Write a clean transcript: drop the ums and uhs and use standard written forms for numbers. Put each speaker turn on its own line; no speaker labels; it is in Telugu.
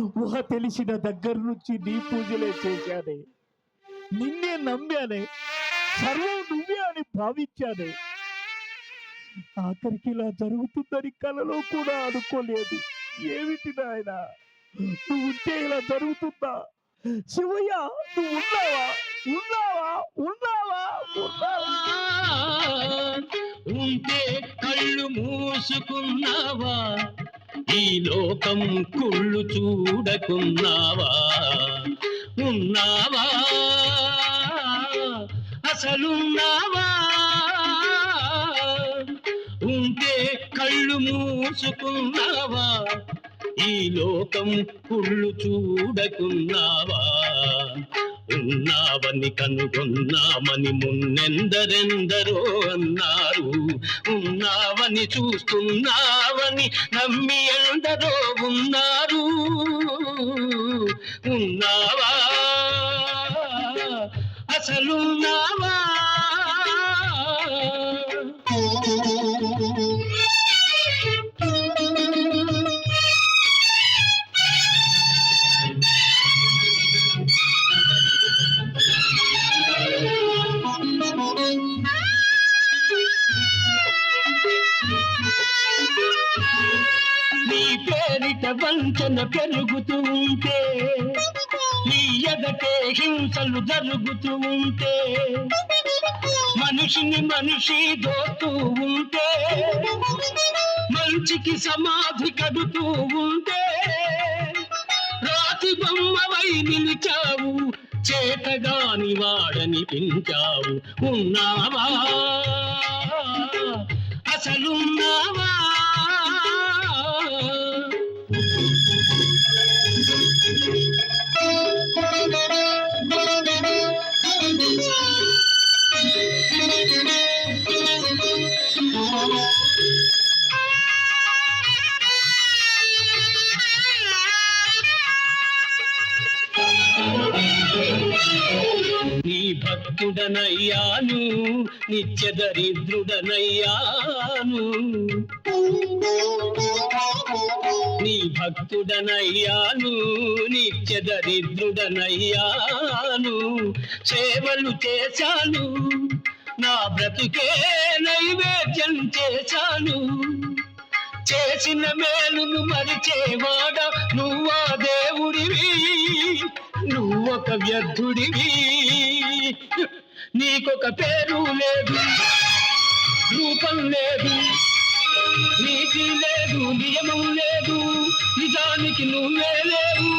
ఊహ తెలిసిన దగ్గర నుంచి నీ పూజలే చేశానే, నిన్నే నమ్మానే, సర్వం నువ్వే అని భావించానే. ఆఖరికి ఇలా జరుగుతుందని కలలో కూడా అనుకోలేదు. ఏమిటి నాయన, నువ్వు ఉంటే ఇలా జరుగుతుందా? శివయ్య, నువ్వు ఉన్నావా? ఉన్నావా? ఉన్నావా? ఉన్నావా?
ఉంటే కళ్ళు మూసుకున్నావా? ఈ లోకం కుళ్ళు చూడకున్నావా? ఉన్నావా? అసలున్నావా? ఉంటే కళ్ళు మూసుకున్నావా? ఈ లోకం కుళ్ళు చూడకున్నావా? ఉన్నావని కనుగొన్నామని మున్నెందరెందరో అన్నారు. ఉన్నావని చూస్తున్నావని నమ్మి ఎందరో ఉన్నారు. ఉన్నావా? అసలున్నావా? నీ పేరిట వంచన పెరుగుతూ ఉంటే, నీ ఎదటే హింసలు జరుగుతూ ఉంటే, మనిషిని మనిషి దోస్తూ ఉంటే, మంచికి సమాధి కడుతూ ఉంటే, రాతి బొమ్మవై నిలిచావు, చేతగాని వాడనిపించావు. ఉన్నావా? అసలున్నావా? నీ భక్తుడనయ్యాను, నిత్య దరిద్రుడనయ్యాను. నీ భక్తుడనయ్యాను, నిత్య దరిద్రుడనయ్యాను. సేవలు చేశాను, నా బ్రతుకే నైవేద్యం చేశాను. చేసిన మేలును మరిచేవాడా నువ్వా దేవుడివి? నువ్వొక వ్యర్థుడివి. నీకొక పేరు లేదు, రూపం లేదు, నీతి లేదు, నియమం లేదు, నిజానికి నువ్వే లేవు.